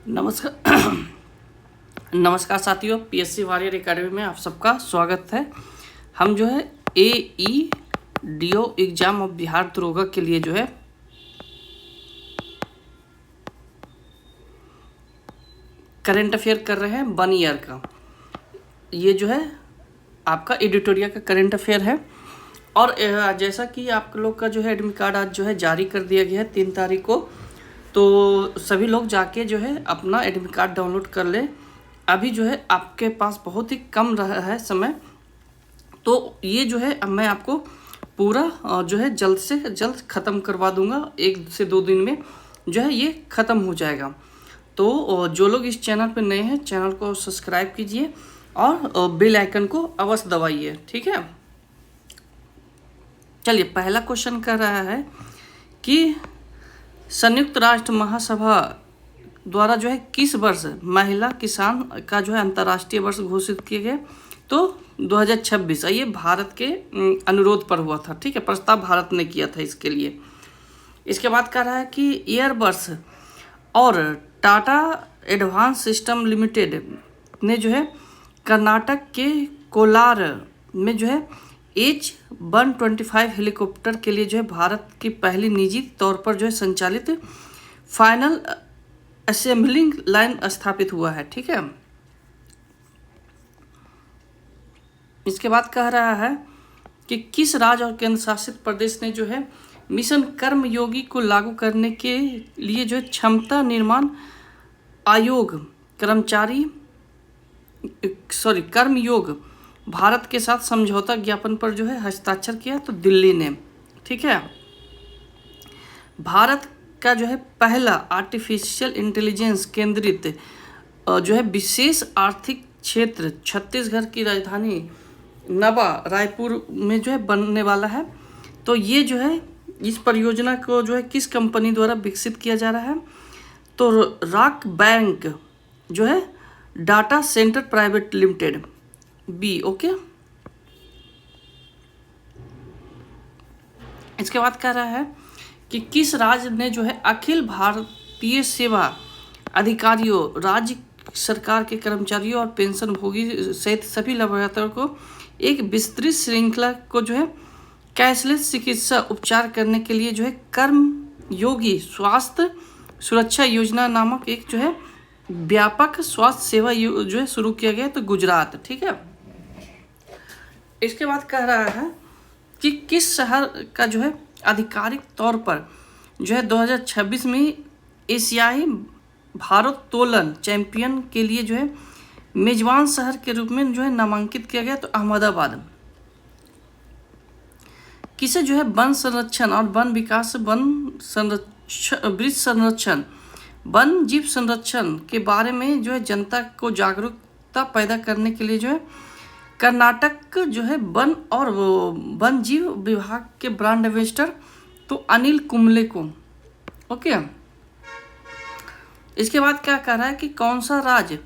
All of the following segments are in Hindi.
नमस्कार। नमस्कार साथियों, पीएससी वॉरियर एकेडमी में आप सबका स्वागत है। हम जो है AEDO एग्जाम ऑफ बिहार दरोगा के लिए जो है करंट अफेयर कर रहे हैं 1 ईयर का। ये जो है आपका एडिटोरियल का करंट अफेयर है। और जैसा कि आप लोग का जो है एडमिट कार्ड आज जो है जारी कर दिया गया है 3 तारीख को, तो सभी लोग जाके जो है अपना एडमिट कार्ड डाउनलोड कर लें। अभी जो है आपके पास बहुत ही कम रहा है समय, तो ये जो है अब मैं आपको पूरा जो है जल्द से जल्द ख़त्म करवा दूंगा। 1 से 2 दिन में जो है ये ख़त्म हो जाएगा। तो जो लोग इस चैनल पर नए हैं, चैनल को सब्सक्राइब कीजिए और बेल आइकन को अवश्य दबाइए, ठीक है। चलिए, पहला क्वेश्चन कर रहा है कि संयुक्त राष्ट्र महासभा द्वारा जो है किस वर्ष महिला किसान का जो है अंतर्राष्ट्रीय वर्ष घोषित किए गए? तो 2026। ये भारत के अनुरोध पर हुआ था, ठीक है। प्रस्ताव भारत ने किया था इसके लिए। इसके बाद कह रहा है कि एयरबस और टाटा एडवांस सिस्टम लिमिटेड ने जो है कर्नाटक के कोलार में जो है H-125 हेलीकॉप्टर के लिए जो है भारत की पहली निजी तौर पर जो है संचालित फाइनल असेंबलिंग लाइन स्थापित हुआ है, ठीक है। इसके बाद कह रहा है कि किस राज्य और केंद्र शासित प्रदेश ने जो है मिशन कर्मयोगी को लागू करने के लिए जो है क्षमता निर्माण आयोग कर्मयोग भारत के साथ समझौता ज्ञापन पर जो है हस्ताक्षर किया? तो दिल्ली ने, ठीक है। भारत का जो है पहला आर्टिफिशियल इंटेलिजेंस केंद्रित जो है विशेष आर्थिक क्षेत्र छत्तीसगढ़ की राजधानी नवा रायपुर में जो है बनने वाला है। तो ये जो है इस परियोजना को जो है किस कंपनी द्वारा विकसित किया जा रहा है? तो रॉक बैंक जो है data centre private limited, B, okay. इसके बाद कह रहा है कि किस राज्य ने जो है अखिल भारतीय सेवा अधिकारियों, राज्य सरकार के कर्मचारियों और पेंशन भोगी सहित सभी लाभार्थियों को एक विस्तृत श्रृंखला को जो है कैशलेस चिकित्सा उपचार करने के लिए जो है कर्मयोगी स्वास्थ्य सुरक्षा योजना नामक एक जो है व्यापक स्वास्थ्य सेवा जो है शुरू किया गया? तो गुजरात, ठीक है। इसके बाद कह रहा है कि किस शहर का जो है आधिकारिक तौर पर जो है 2026 में एशियाई भारोत्तोलन चैंपियन के लिए जो है मेजबान शहर के रूप में जो है नामांकित किया गया? तो अहमदाबाद। किसे जो है वन संरक्षण और वन विकास, वृक्ष संरक्षण, वन जीव संरक्षण के बारे में जो है जनता को जागरूकता पैदा करने के लिए जो है कर्नाटक जो है वन और वन जीव विभाग के ब्रांड एम्बेसडर? तो अनिल कुंबले को, ओके। इसके बाद क्या कह रहा है कि कौन सा राज्य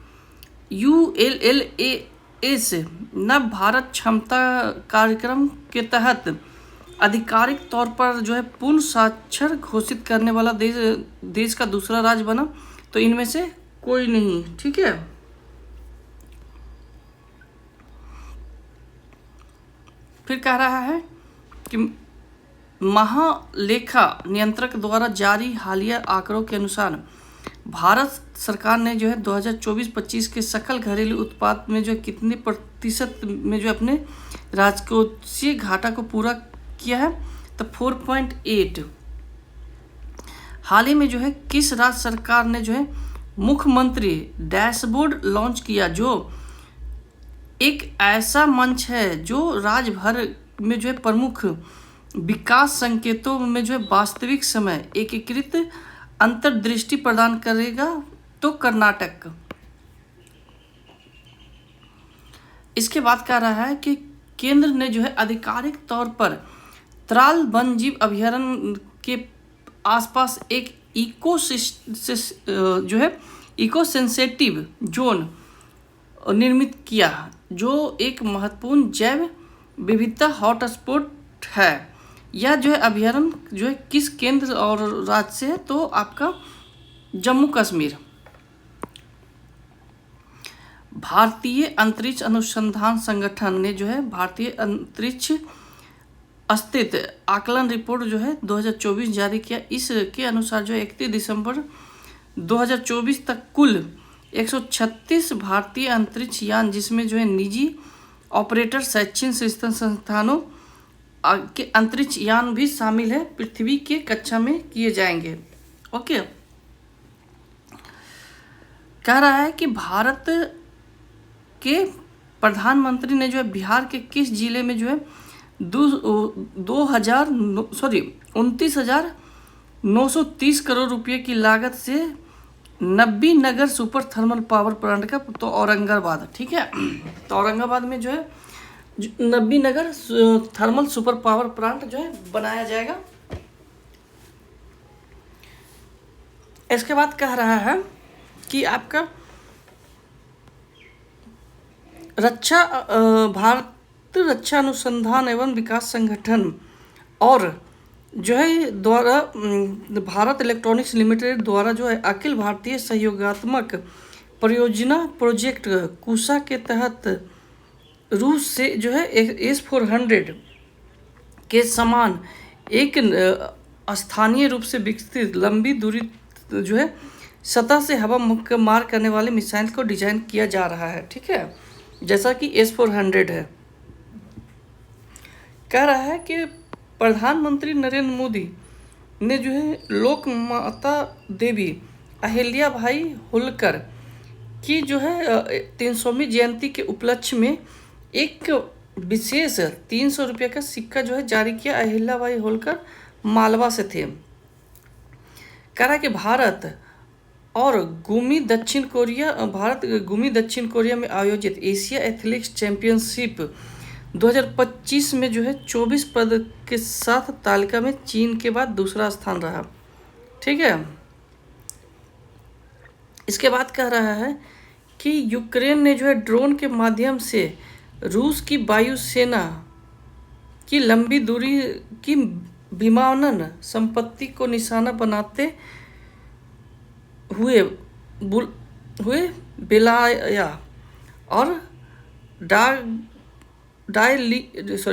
ULLAS नव भारत क्षमता कार्यक्रम के तहत आधिकारिक तौर पर जो है पूर्ण साक्षर घोषित करने वाला देश का दूसरा राज्य बना? तो इनमें से कोई नहीं, ठीक है। फिर कह रहा है कि महालेखा नियंत्रक द्वारा जारी हालिया आंकड़ों के अनुसार भारत सरकार ने जो है 2024-25 के सकल घरेलू उत्पाद में जो है कितने प्रतिशत में जो अपने राजकोषीय घाटा को पूरा किया है? तो 4.8। हाल ही में जो है किस राज्य सरकार ने जो है मुख्यमंत्री डैशबोर्ड लॉन्च किया, जो एक ऐसा मंच है जो राज्य भर में जो है प्रमुख विकास संकेतों में जो है वास्तविक समय एकीकृत अंतर्दृष्टि प्रदान करेगा? तो कर्नाटक। इसके बाद कह रहा है कि केंद्र ने जो है आधिकारिक तौर पर त्राल वन्यजीव अभयारण्य के आसपास एक इको सेंसिटिव जोन निर्मित किया, जो एक महत्वपूर्ण जैव विविधता हॉटस्पॉट है। यह जो है अभयारण्य जो है किस केंद्र और राज्य से है? तो आपका जम्मू कश्मीर। भारतीय अंतरिक्ष अनुसंधान संगठन ने जो है भारतीय अंतरिक्ष स्थित आकलन रिपोर्ट जो है 2024 जारी किया। इसके अनुसार जो है 31 दिसंबर 2024 तक कुल 136 भारतीय अंतरिक्ष यान, जिसमें जो है निजी ऑपरेटर, शैक्षणिक संस्थानों के अंतरिक्ष यान भी शामिल है, पृथ्वी के कक्षा में किए जाएंगे। ओके, कह रहा है कि भारत के प्रधानमंत्री ने जो है बिहार के किस जिले में जो है 29,930 करोड़ रुपए की लागत से नब्बी नगर सुपर थर्मल पावर प्लांट का, तो औरंगाबाद, ठीक है, तो औरंगाबाद में जो है नब्बी नगर थर्मल सुपर पावर प्लांट जो है बनाया जाएगा। इसके बाद कह रहा है कि आपका भारत रक्षा अनुसंधान एवं विकास संगठन और जो है द्वारा भारत इलेक्ट्रॉनिक्स लिमिटेड द्वारा जो है अखिल भारतीय सहयोगात्मक परियोजना प्रोजेक्ट कुशा के तहत रूस से जो है S-400 के समान एक स्थानीय रूप से विकसित लंबी दूरी जो है सतह से हवा मार करने वाले मिसाइल को डिजाइन किया जा रहा है, ठीक है, जैसा कि S-400 है। कह रहा है कि प्रधानमंत्री नरेंद्र मोदी ने जो है लोक माता देवी अहिल्या बाई होलकर की जो है 300वीं जयंती के उपलक्ष्य में एक विशेष 300 रुपये का सिक्का जो है जारी किया। अहिल्या बाई होलकर मालवा से थे। कह रहा है कि भारत गुमी दक्षिण कोरिया में आयोजित एशिया एथलेटिक्स चैंपियनशिप 2025 में जो है 24 पदक के साथ तालिका में चीन के बाद दूसरा स्थान रहा, ठीक है। इसके बाद कह रहा है कि यूक्रेन ने जो है ड्रोन के माध्यम से रूस की वायुसेना की लंबी दूरी की विमानन संपत्ति को निशाना बनाते हुए बेलाया और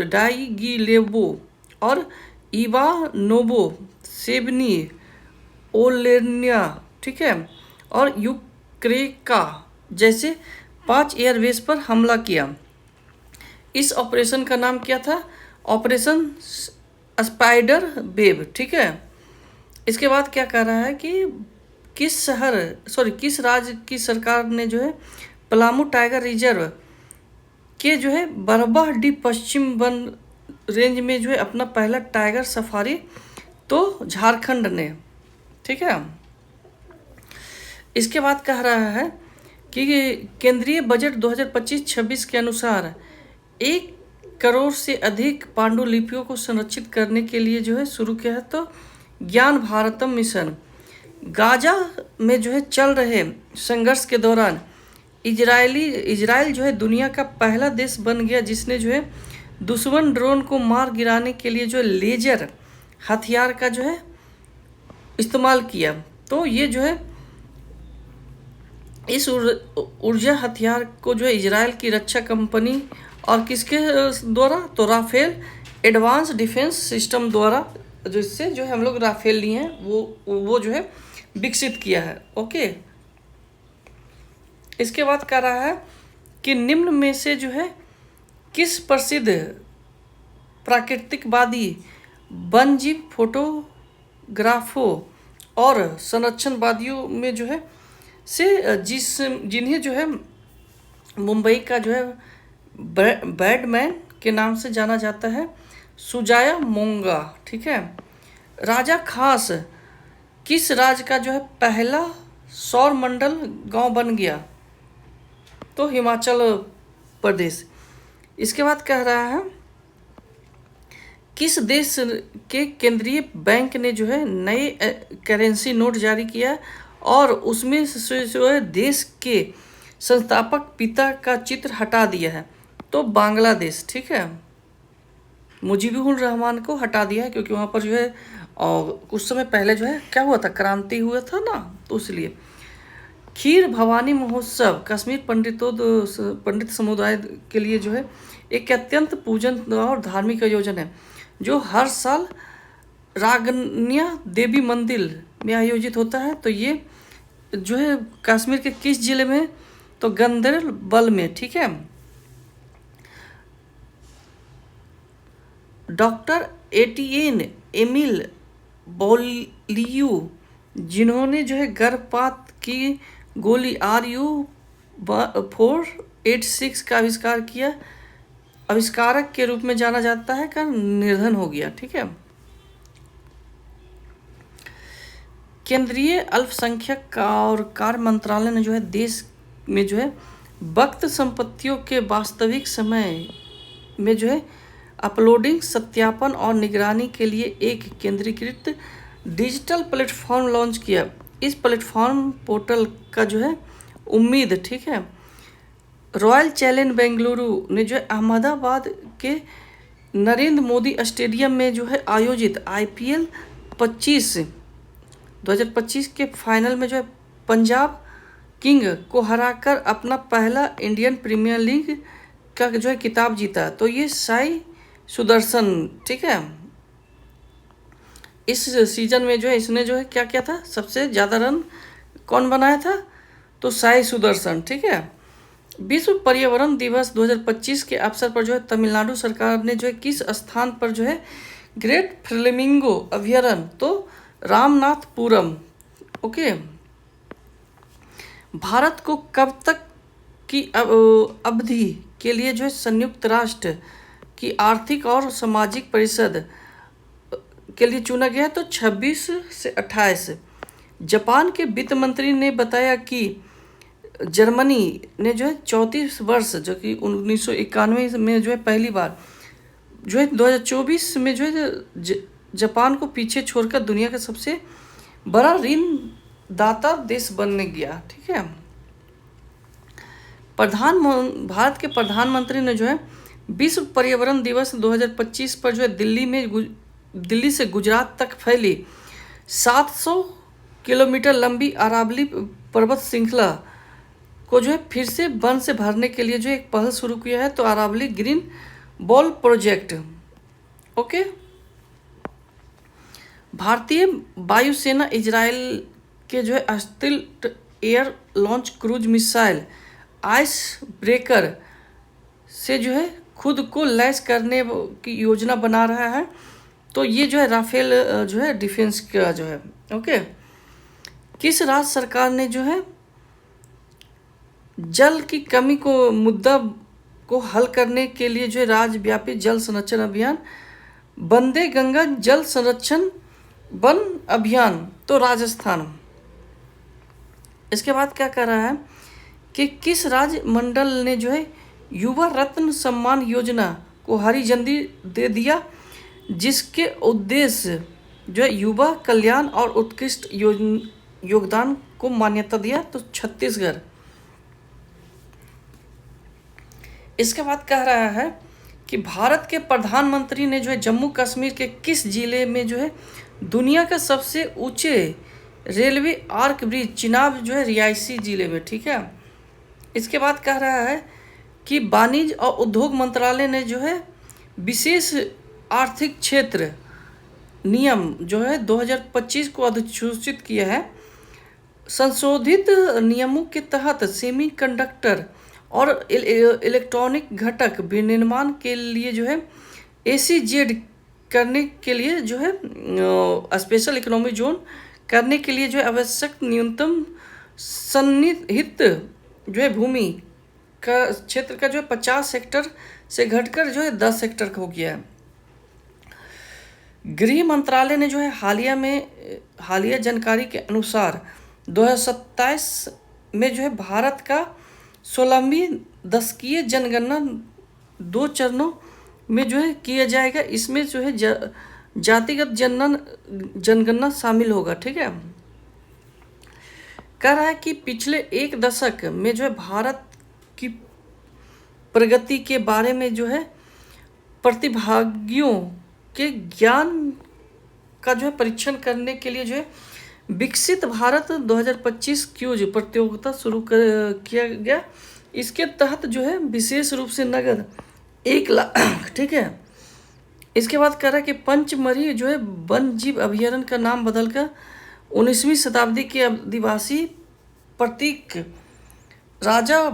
डाइगिलेवो और इवानोवो सेवनी ओलेनिया, ठीक है, और यूक्रेका जैसे 5 एयरबेस पर हमला किया। इस ऑपरेशन का नाम क्या था? ऑपरेशन स्पाइडर वेब, ठीक है। इसके बाद क्या कह रहा है कि किस राज्य की सरकार ने जो है पलामू टाइगर रिजर्व के जो है बरवाहडी पश्चिम वन रेंज में जो है अपना पहला टाइगर सफारी, तो झारखंड ने, ठीक है। इसके बाद कह रहा है कि केंद्रीय बजट 2025-26 के अनुसार 1 करोड़ से अधिक पांडुलिपियों को संरक्षित करने के लिए जो है शुरू किया है, तो ज्ञान भारतम मिशन। गाजा में जो है चल रहे संघर्ष के दौरान इजराइल जो है दुनिया का पहला देश बन गया जिसने जो है दुश्मन ड्रोन को मार गिराने के लिए जो लेजर हथियार का जो है इस्तेमाल किया। तो ये जो है इस ऊर्जा हथियार को जो है इजराइल की रक्षा कंपनी और किसके द्वारा, तो राफेल एडवांस डिफेंस सिस्टम द्वारा, जिससे जो है हम लोग राफेल लिए हैं, वो जो है विकसित किया है। ओके, इसके बाद कह रहा है कि निम्न में से जो है किस प्रसिद्ध प्राकृतिकवादी वन्यजीव फोटोग्राफों और संरक्षणवादियों में जो है जिन्हें जो है मुंबई का जो है बैडमैन के नाम से जाना जाता है, सुजाया मोंगा, ठीक है। राजा खास किस राज्य का जो है पहला सौर मंडल गांव बन गया, तो हिमाचल प्रदेश। इसके बाद कह रहा है किस देश के केंद्रीय बैंक ने जो है नए करेंसी नोट जारी किया और उसमें से जो है देश के संस्थापक पिता का चित्र हटा दिया है, तो बांग्लादेश, ठीक है। मुजीबुर रहमान को हटा दिया है क्योंकि वहाँ पर जो है कुछ समय पहले जो है क्या हुआ था, क्रांति हुआ था ना, तो इसलिए। खीर भवानी महोत्सव कश्मीर पंडित समुदाय के लिए जो है एक अत्यंत पूजन और धार्मिक आयोजन है जो हर साल रागनिया देवी मंदिर में आयोजित होता है। तो ये जो है कश्मीर के किस जिले में, तो गंदरबल में, ठीक है। डॉक्टर एटिएन एमिल बौलियू जिन्होंने जो है गर्भपात की गोली RU486 का आविष्कार किया, आविष्कारक के रूप में जाना जाता है, का निधन हो गया, ठीक है। केंद्रीय अल्पसंख्यक और कार्य मंत्रालय ने जो है देश में जो है वक्त संपत्तियों के वास्तविक समय में जो है अपलोडिंग, सत्यापन और निगरानी के लिए एक केंद्रीकृत डिजिटल प्लेटफॉर्म लॉन्च किया। इस प्लेटफॉर्म पोर्टल का जो है उम्मीद, ठीक है, रॉयल चैलेंज बेंगलुरु ने जो है अहमदाबाद के नरेंद्र मोदी स्टेडियम में जो है आयोजित IPL 2025 के फाइनल में जो है पंजाब किंग को हराकर अपना पहला इंडियन प्रीमियर लीग का जो है खिताब जीता। तो ये साई सुदर्शन, ठीक है, इस सीजन में जो है इसने जो है क्या किया था, सबसे ज़्यादा रन कौन बनाया था, तो साई सुदर्शन, ठीक है। विश्व पर्यावरण दिवस 2025 के अवसर पर जो है तमिलनाडु सरकार ने जो है किस स्थान पर जो है ग्रेट फ्लेमिंगो अभयारण्य, तो रामनाथपुरम, ओके। भारत को कब तक की अवधि के लिए जो है संयुक्त राष्ट्र की आर्थिक और सामाजिक परिषद के लिए चुना गया, तो 26 से 28। जापान के वित्त मंत्री ने बताया कि जर्मनी ने जो है 34 वर्ष, जो कि 1991 में जो है पहली बार जो है 2024 में जो है जापान को पीछे छोड़कर दुनिया का सबसे बड़ा ऋण दाता देश बनने गया, ठीक है। भारत के प्रधानमंत्री ने जो है विश्व पर्यावरण दिवस 2025 पर जो है दिल्ली से गुजरात तक फैली 700 किलोमीटर लंबी अरावली पर्वत श्रृंखला को जो है फिर से वन से भरने के लिए जो एक पहल शुरू किया है, तो Aravalli green wall project, okay. भारतीय वायुसेना इजराइल के जो है अस्टिल्ट air launch cruise missile ice breaker से जो है खुद को लैस करने की योजना बना रहा है। तो ये जो है राफेल जो है डिफेंस का जो है, ओके। किस राज्य सरकार ने जो है जल की कमी को मुद्दा को हल करने के लिए जो है राज्यव्यापी जल संरक्षण अभियान वंदे गंगा जल संरक्षण वन अभियान, तो राजस्थान। इसके बाद क्या कर रहा है कि किस राज्य मंडल ने जो है युवा रत्न सम्मान योजना को हरी झंडी दे दिया, जिसके उद्देश्य जो है युवा कल्याण और उत्कृष्ट योगदान को मान्यता दिया, तो छत्तीसगढ़। इसके बाद कह रहा है कि भारत के प्रधानमंत्री ने जो है जम्मू कश्मीर के किस जिले में जो है दुनिया का सबसे ऊंचे रेलवे आर्क ब्रिज चिनाब जो है रियासी जिले में, ठीक है। इसके बाद कह रहा है कि वाणिज्य और उद्योग मंत्रालय ने जो है विशेष आर्थिक क्षेत्र नियम जो है 2025 को अधिसूचित किया है। संशोधित नियमों के तहत सेमीकंडक्टर और इलेक्ट्रॉनिक घटक विनिर्माण के लिए जो है ACZ करने के लिए जो है स्पेशल इकोनॉमिक जोन करने के लिए जो है आवश्यक न्यूनतम सन्निहित जो है भूमि का क्षेत्र का जो है 50 हेक्टेयर से घटकर जो है 10 हेक्टेयर हो गया है। गृह मंत्रालय ने जो है हालिया जानकारी के अनुसार 2027 में जो है भारत का 16वीं दशकीय जनगणना 2 चरणों में जो है किया जाएगा। इसमें जो है जातिगत जनगणना शामिल होगा, ठीक है। कह रहा है कि पिछले एक दशक में जो है भारत की प्रगति के बारे में जो है प्रतिभागियों के ज्ञान का जो है परीक्षण करने के लिए जो है विकसित भारत 2025 क्यूज प्रतियोगिता शुरू किया गया। इसके तहत जो है विशेष रूप से नगद 1 लाख, ठीक है। इसके बाद कह रहा है कि पंचमढ़ी जो है वन्य जीव अभयारण्य का नाम बदलकर 19वीं शताब्दी के आदिवासी प्रतीक राजा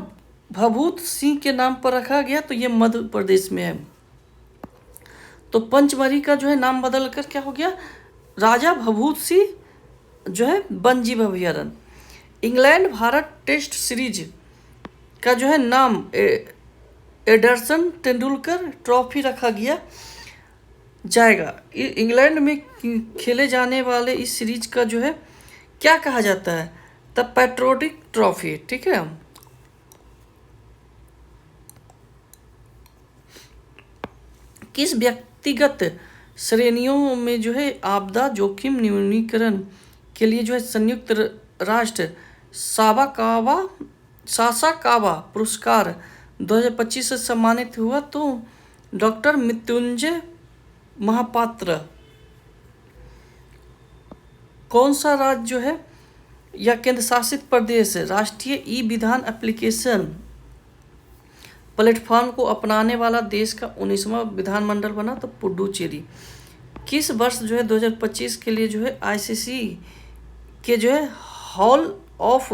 भभूत सिंह के नाम पर रखा गया। तो ये मध्य प्रदेश में है। तो पंचमढ़ी का जो है नाम बदल कर क्या हो गया, राजा भभूत सिंह जो है वन्य जीव अभयारण्य। इंग्लैंड भारत टेस्ट सीरीज का जो है नाम एडरसन तेंदुलकर ट्रॉफी रखा गया जाएगा। इंग्लैंड में खेले जाने वाले इस सीरीज का जो है क्या कहा जाता है, द पैट्रियोटिक ट्रॉफी, ठीक है। किस व्यक्तिगत श्रेणियों में जो है आपदा जोखिम न्यूनीकरण के लिए जो है संयुक्त राष्ट्र सासाकावा पुरस्कार 2025 से सम्मानित हुआ? तो डॉक्टर मृत्युंजय महापात्र। कौन सा राज्य जो है या केंद्र शासित प्रदेश राष्ट्रीय ई विधान एप्लीकेशन प्लेटफॉर्म को अपनाने वाला देश का 19वां विधानमंडल बना? तो पुडुचेरी। किस वर्ष जो है 2025 के लिए जो है आईसीसी के जो है हॉल ऑफ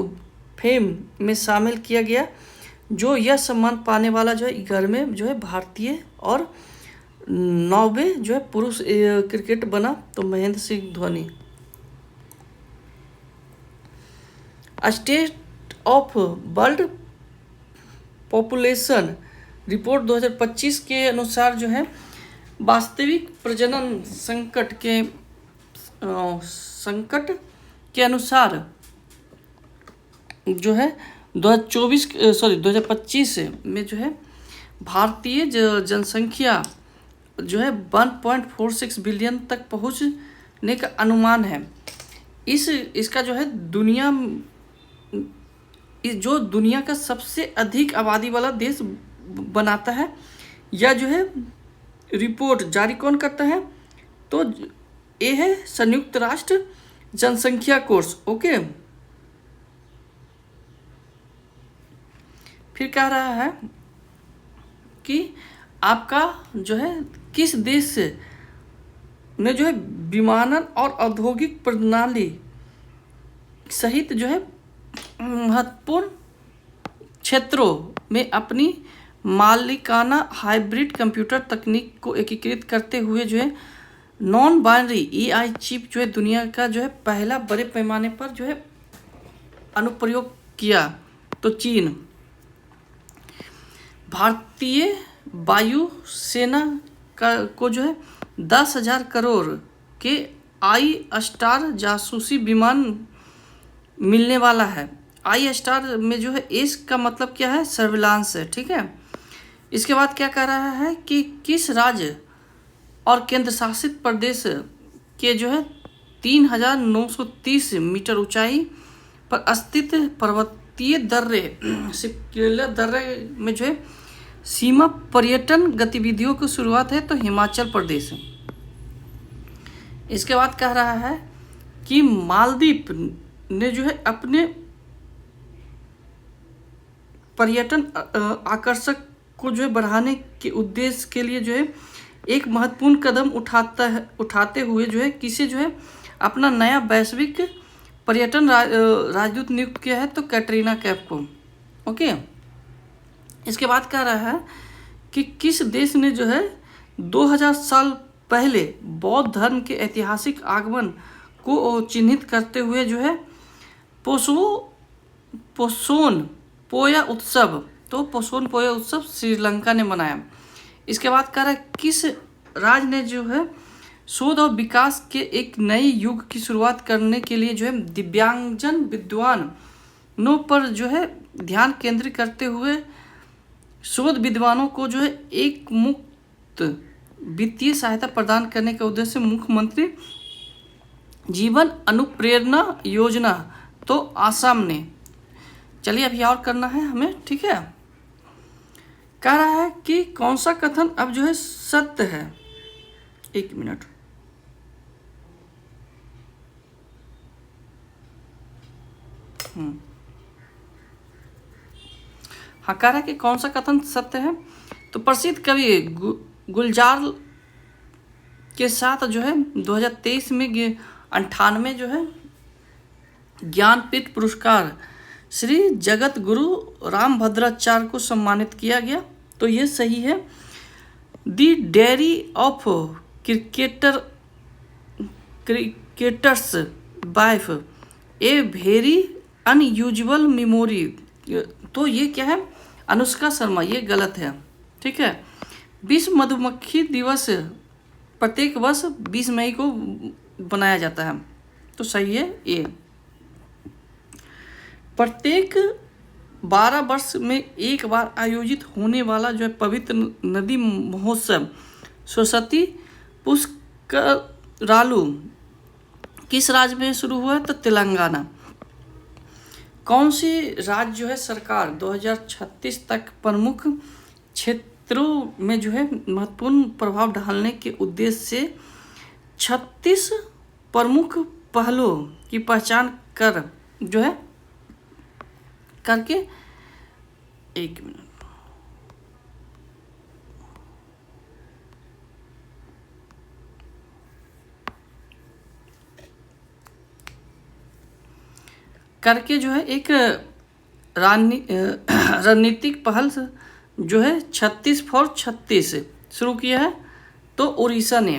फेम में शामिल किया गया? जो यह सम्मान पाने वाला जो है 11वें जो है भारतीय और 9वें जो है पुरुष क्रिकेट बना? तो Mahendra Singh Dhoni. State of world population report 2025 के अनुसार जो है वास्तविक प्रजनन संकट के अनुसार जो है 2025 में जो है भारतीय जनसंख्या जो है 1.46 बिलियन तक पहुंचने का अनुमान है। इसका जो है दुनिया का सबसे अधिक आबादी वाला देश बनाता है। यह जो है रिपोर्ट जारी कौन करता है? तो ये है संयुक्त राष्ट्र जनसंख्या कोष, ओके। फिर कह रहा है कि आपका जो है किस देश ने जो है विमानन और औद्योगिक प्रणाली सहित जो है महत्वपूर्ण क्षेत्रों में अपनी मालिकाना हाइब्रिड कंप्यूटर तकनीक को एकीकृत करते हुए जो है नॉन बाइनरी एआई चिप जो है दुनिया का जो है पहला बड़े पैमाने पर जो है अनुप्रयोग किया? तो चीन। भारतीय वायु सेना को जो है 10,000 करोड़ के आई स्टार जासूसी विमान मिलने वाला है। आई स्टार में जो है एस का मतलब क्या है? सर्विलांस है, ठीक है। इसके बाद क्या कह रहा है कि किस राज्य और केंद्र शासित प्रदेश के जो है 3,930 मीटर ऊंचाई पर स्थित पर्वतीय दर्रे में जो है सीमा पर्यटन गतिविधियों की शुरुआत है? तो हिमाचल प्रदेश। इसके बाद कह रहा है कि मालदीव ने जो है अपने पर्यटन आकर्षक को जो है बढ़ाने के उद्देश्य के लिए जो है एक महत्वपूर्ण कदम उठाते हुए जो है किसे जो है अपना नया वैश्विक पर्यटन राजदूत नियुक्त किया है? तो कैटरीना कैफ को, ओके। इसके बाद कह रहा है कि किस देश ने जो है 2000 साल पहले बौद्ध धर्म के ऐतिहासिक आगमन को चिन्हित करते हुए जो है पोसोन पोया उत्सव? तो पोसोन पोया उत्सव श्रीलंका ने मनाया। इसके बाद कह रहा है किस राज्य ने जो है शोध और विकास के एक नए युग की शुरुआत करने के लिए जो है दिव्यांगजन विद्वानों पर जो है ध्यान केंद्रित करते हुए शोध विद्वानों को जो है एक मुफ्त वित्तीय सहायता प्रदान करने के उद्देश्य से मुख्यमंत्री जीवन अनुप्रेरणा योजना? तो आसाम ने। चलिए अभी और करना है हमें, ठीक है। कह रहा है कि कौन सा कथन अब जो है सत्य है? 1 मिनट। हाँ, कह रहा है कि कौन सा कथन सत्य है। तो प्रसिद्ध कवि गुलजार के साथ जो है 2023 में 98 जो है ज्ञानपीठ पुरस्कार श्री जगत गुरु रामभद्राचार्य को सम्मानित किया गया। तो ये सही है। The diary of cricketers wife a very unusual memory. तो ये क्या है, अनुष्का शर्मा, ये गलत है। ठीक है। विश्व मधुमक्खी दिवस प्रत्येक वर्ष 20 मई को बनाया जाता है। तो सही है ये। प्रत्येक 12 वर्ष में एक बार आयोजित होने वाला जो है पवित्र नदी महोत्सव सरस्वती पुष्करालू किस राज्य में शुरू हुआ है? तो तेलंगाना। कौन सी राज्य जो है सरकार 2036 तक प्रमुख क्षेत्रों में जो है महत्वपूर्ण प्रभाव डालने के उद्देश्य से 36 प्रमुख पहलों की पहचान कर जो है करके, एक मिनट, करके जो है एक रणनीतिक पहल जो है 36 फॉर 36 शुरू किया है। तो उड़ीसा ने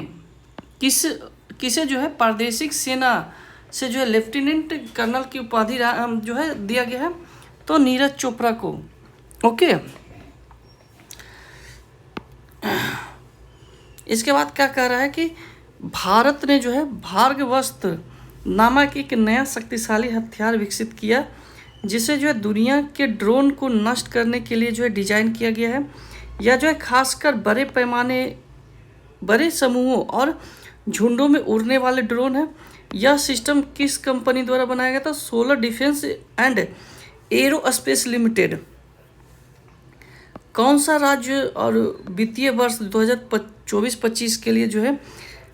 किसे जो है प्रादेशिक सेना से जो है लेफ्टिनेंट कर्नल की उपाधि जो है दिया गया है? तो नीरज चोपड़ा को। ओके। इसके बाद क्या कह रहा है कि भारत ने जो है भार्गवस्त्र नामक एक नया शक्तिशाली हथियार विकसित किया, जिसे जो है दुनिया के ड्रोन को नष्ट करने के लिए जो है डिजाइन किया गया है। यह जो है खासकर बड़े समूहों और झुंडों में उड़ने वाले ड्रोन है। यह सिस्टम किस कंपनी द्वारा बनाया गया था? Solar defence and aerospace limited. कौन सा राज्य और वित्तीय वर्ष 2024-25 के लिए जो है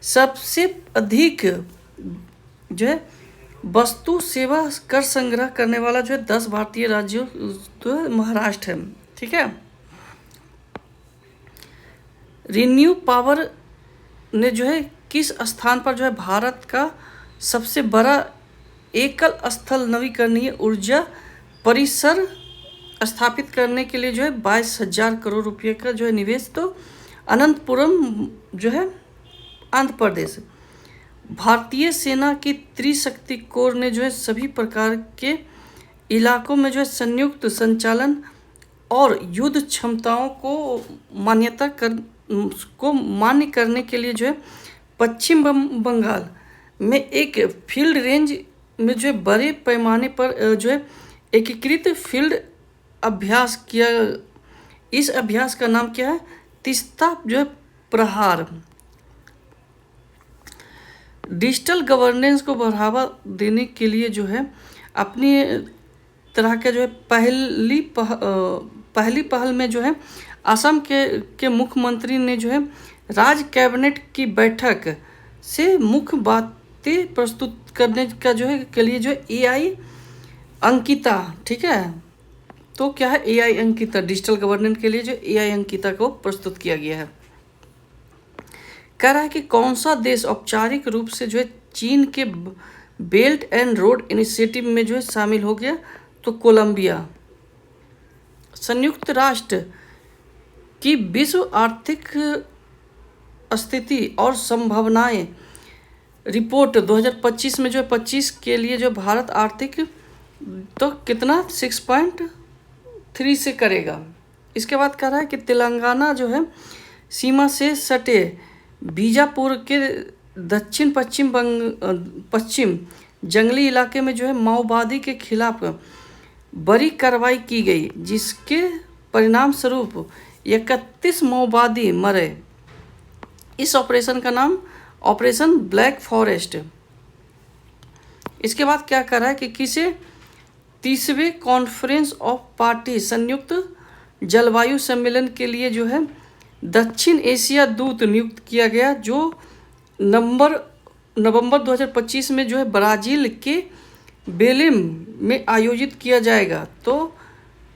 सबसे अधिक जो है वस्तु सेवा कर संग्रह करने वाला जो है 10 भारतीय राज्यों तो महाराष्ट्र है। ठीक है। रिन्यू पावर ने जो है किस स्थान पर जो है भारत का सबसे बड़ा एकल स्थल नवीकरणीय ऊर्जा परिसर स्थापित करने के लिए जो है 22,000 करोड़ रुपये का जो है निवेश? तो अनंतपुरम जो है आंध्र प्रदेश। भारतीय सेना की त्रिशक्ति कोर ने जो है सभी प्रकार के इलाकों में जो है संयुक्त संचालन और युद्ध क्षमताओं को मान्य करने के लिए जो है पश्चिम बंगाल में एक फील्ड रेंज में जो है बड़े पैमाने पर जो है एकीकृत फील्ड अभ्यास किया। इस अभ्यास का नाम क्या है? तीस्ता जो है प्रहार। डिजिटल गवर्नेंस को बढ़ावा देने के लिए जो है अपनी तरह के जो है पहली पहल में जो है असम के मुख्यमंत्री ने जो है राज्य कैबिनेट की बैठक से मुख्य बातें प्रस्तुत करने का जो है के लिए जो है AI अंकिता। ठीक है। तो क्या है AI अंकिता? डिजिटल गवर्नेंस के लिए जो AI अंकिता को प्रस्तुत किया गया है। कह रहा है कि कौन सा देश औपचारिक रूप से जो है चीन के बेल्ट एंड रोड इनिशिएटिव में जो है शामिल हो गया? तो कोलंबिया। संयुक्त राष्ट्र की विश्व आर्थिक स्थिति और संभावनाएं रिपोर्ट 2025 में जो है 25 के लिए जो भारत आर्थिक तो कितना 6.3 से करेगा। इसके बाद कह रहा है कि तेलंगाना जो है सीमा से सटे बीजापुर के दक्षिण पश्चिम जंगली इलाके में जो है माओवादी के खिलाफ बड़ी कार्रवाई की गई, जिसके परिणाम स्वरूप 31 माओवादी मरे। इस ऑपरेशन का नाम ऑपरेशन ब्लैक फॉरेस्ट। इसके बाद क्या कर रहा है कि किसे 30वें कॉन्फ्रेंस ऑफ पार्टी संयुक्त जलवायु सम्मेलन के लिए जो है दक्षिण एशिया दूत नियुक्त किया गया, जो नवंबर 2025 में जो है ब्राज़ील के बेलिम में आयोजित किया जाएगा। तो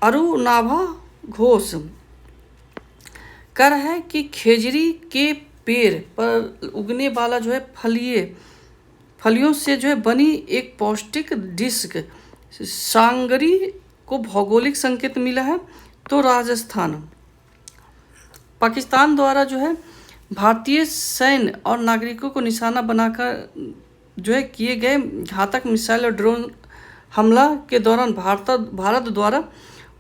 अरुणाभा घोष कह रहा है कि खेजड़ी के पेड़ पर उगने वाला जो है फलियों से जो है बनी एक पौष्टिक डिश सांगरी को भौगोलिक संकेत मिला है। तो राजस्थान, पाकिस्तान द्वारा जो है भारतीय सैन्य और नागरिकों को निशाना बनाकर जो है किए गए घातक मिसाइल और ड्रोन हमला के दौरान भारत द्वारा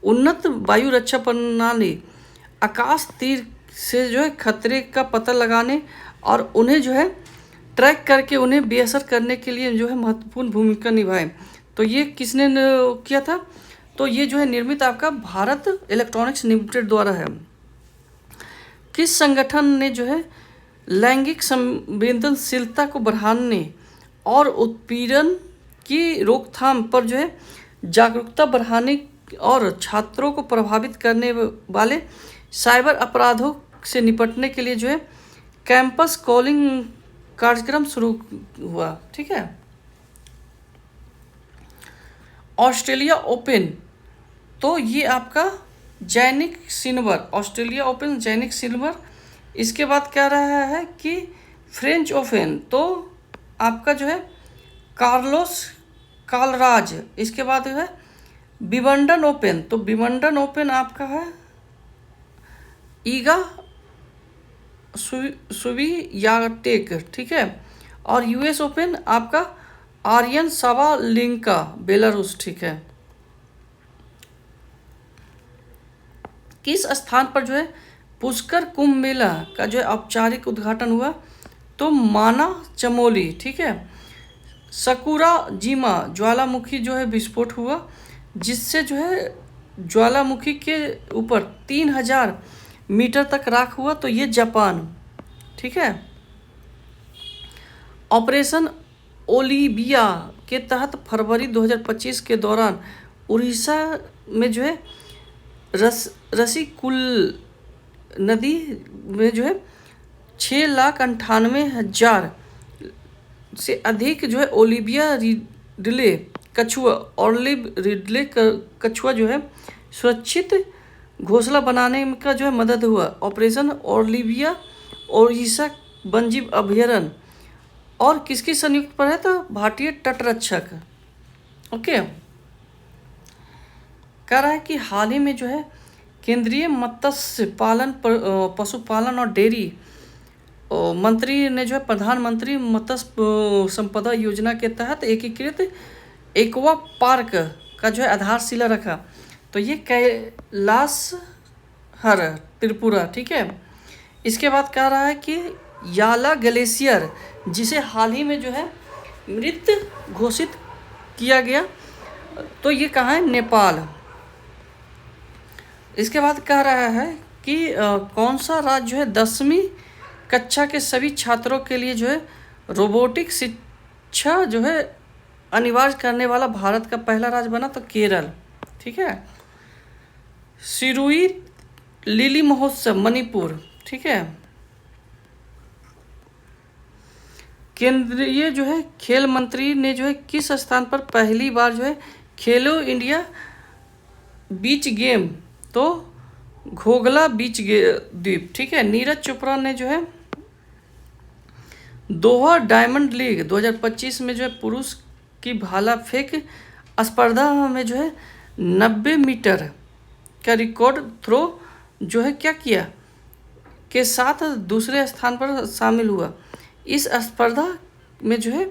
उन्नत वायु रक्षा प्रणाली आकाश तीर से जो है खतरे का पता लगाने और उन्हें जो है ट्रैक करके उन्हें बेअसर करने के लिए जो है महत्वपूर्ण भूमिका निभाए। तो ये किसने किया था? तो ये जो है निर्मित आपका भारत इलेक्ट्रॉनिक्स लिमिटेड द्वारा है। किस संगठन ने जो है लैंगिक संवेदनशीलता को बढ़ाने और उत्पीड़न की रोकथाम पर जो है जागरूकता बढ़ाने और छात्रों को प्रभावित करने वाले साइबर अपराधों से निपटने के लिए जो है कैंपस कॉलिंग कार्यक्रम शुरू हुआ? ठीक है। ऑस्ट्रेलिया ओपन, तो ये आपका Jannik Sinner, Australia open Jannik Sinner. इसके बाद क्या रहा है कि फ्रेंच ओपन, तो आपका जो है कार्लोस कालराज। इसके बाद जो है विंबलडन ओपन, तो विंबलडन ओपन आपका है ईगा स्वियाटेक। ठीक है। और यूएस ओपन आपका आर्यन साबालेंका बेलारूस। ठीक है। किस स्थान पर जो है पुष्कर कुंभ मेला का जो है औपचारिक उद्घाटन हुआ? तो माना चमोली। ठीक है। सकुराजिमा ज्वालामुखी जो है विस्फोट हुआ, जिससे जो है ज्वालामुखी के ऊपर 3000 मीटर तक राख हुआ। तो ये जापान। ठीक है। ऑपरेशन ओलिविया के तहत फरवरी 2025 के दौरान उड़ीसा में जो है रसीकुल नदी में जो है 6,98,000 से अधिक जो है ओलिविया रिडले कछुआ ऑलिव रिडले कछुआ जो है सुरक्षित घोंसला बनाने का जो है मदद हुआ। ऑपरेशन ओलिविया ओडिशा वन्यजीव अभयारण्य और किसकी संयुक्त पर है? तो भारतीय तटरक्षक। ओके। कह रहा है कि हाल ही में जो है केंद्रीय मत्स्य पालन पशुपालन और डेयरी मंत्री ने जो है प्रधानमंत्री मत्स्य संपदा योजना के तहत एकीकृत एक्वा पार्क का जो है आधारशिला रखा। तो ये कैलाश हर त्रिपुरा। ठीक है। इसके बाद कह रहा है कि याला ग्लेशियर, जिसे हाल ही में जो है मृत घोषित किया गया, तो ये कहाँ है? नेपाल। इसके बाद कह रहा है कि कौन सा राज्य जो है 10वीं कक्षा के सभी छात्रों के लिए जो है रोबोटिक शिक्षा जो है अनिवार्य करने वाला भारत का पहला राज्य बना? तो केरल। ठीक है। सिरुई लिली महोत्सव मणिपुर। ठीक है। केंद्रीय जो है खेल मंत्री ने जो है किस स्थान पर पहली बार जो है खेलो इंडिया बीच गेम? तो घोगला बीच द्वीप। ठीक है। नीरज चोपड़ा ने जो है दोहा डायमंड लीग 2025 में जो है पुरुष की भाला फेंक स्पर्धा में जो है 90 मीटर का रिकॉर्ड थ्रो जो है क्या किया के साथ दूसरे स्थान पर शामिल हुआ। इस स्पर्धा में जो है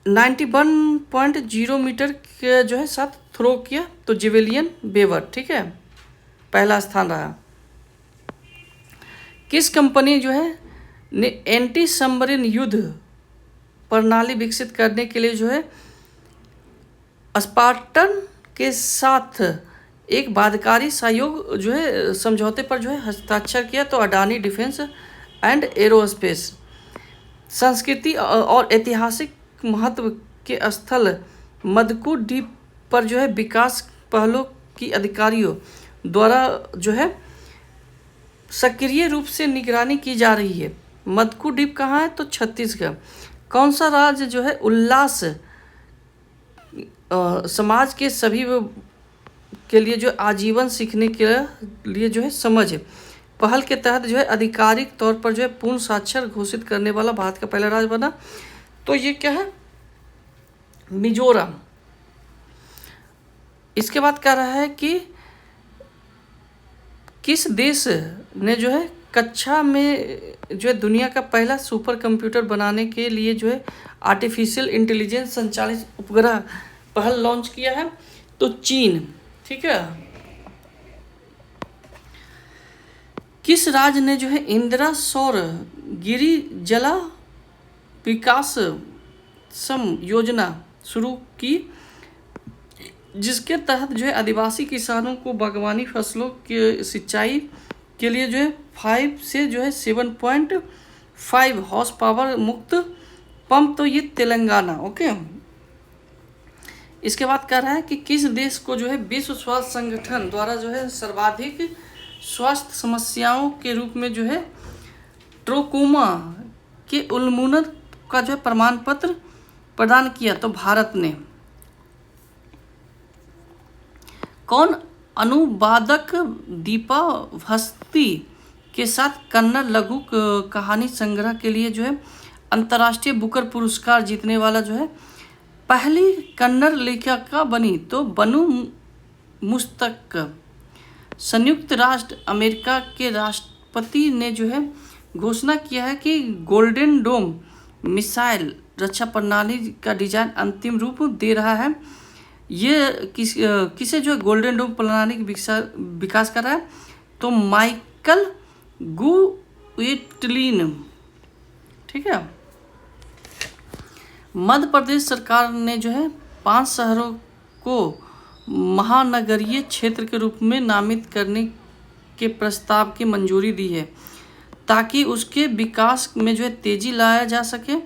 91.0 मीटर के जो है साथ थ्रो किया। तो जेवेलियन बेवर। ठीक है। पहला स्थान रहा। किस कंपनी जो है ने एंटी सबमरीन युद्ध प्रणाली विकसित करने के लिए जो है स्पार्टन के साथ एक बाध्यकारी सहयोग जो है समझौते पर जो है हस्ताक्षर किया? तो अडानी डिफेंस एंड एरोस्पेस। संस्कृति और ऐतिहासिक महत्व के स्थल मदकू द्वीप पर जो है विकास पहलों की अधिकारियों द्वारा जो है सक्रिय रूप से निगरानी की जा रही है। मदकू द्वीप कहाँ है? तो छत्तीसगढ़। कौन सा राज्य जो है उल्लास समाज के सभी के लिए जो आजीवन सीखने के लिए जो है समझ पहल के तहत जो है आधिकारिक तौर पर जो है पूर्ण साक्षर घोषित करने वाला भारत का पहला राज्य बना? तो ये क्या है? मिजोरम। इसके बाद कह रहा है कि किस देश ने जो है कक्षा में जो है दुनिया का पहला सुपर कंप्यूटर बनाने के लिए जो है आर्टिफिशियल इंटेलिजेंस संचालित उपग्रह पहल लॉन्च किया है? तो चीन। ठीक है। किस राज्य ने जो है इंदिरा सौर गिरी जला विकास सम योजना शुरू की, जिसके तहत जो है आदिवासी किसानों को बागवानी फसलों के सिंचाई के लिए जो है 5 से जो है 7.5 हॉर्स पावर मुक्त पंप? तो ये तेलंगाना। ओके। इसके बाद कह रहा है कि किस देश को जो है विश्व स्वास्थ्य संगठन द्वारा जो है सर्वाधिक स्वास्थ्य समस्याओं के रूप में जो है ट्रोकोमा के उन्मूलन का जो है प्रमाण पत्र प्रदान किया? तो भारत ने। कौन अनुवादक दीपा भस्ती के साथ कन्नड़ लघु कहानी संग्रह के लिए जो है अंतर्राष्ट्रीय बुकर पुरस्कार जीतने वाला जो है पहली कन्नड़ लेखिका बनी? तो बनु मुस्तक। संयुक्त राष्ट्र अमेरिका के राष्ट्रपति ने जो है घोषणा किया है कि गोल्डन डोम मिसाइल रक्षा प्रणाली का डिजाइन अंतिम रूप दे रहा है। ये किसे जो है गोल्डन डोम प्रणाली विकास कर रहा है? तो माइकल गुएटलिन। ठीक है। मध्य प्रदेश सरकार ने जो है 5 शहरों को महानगरीय क्षेत्र के रूप में नामित करने के प्रस्ताव की मंजूरी दी है ताकि उसके विकास में जो है तेजी लाया जा सके?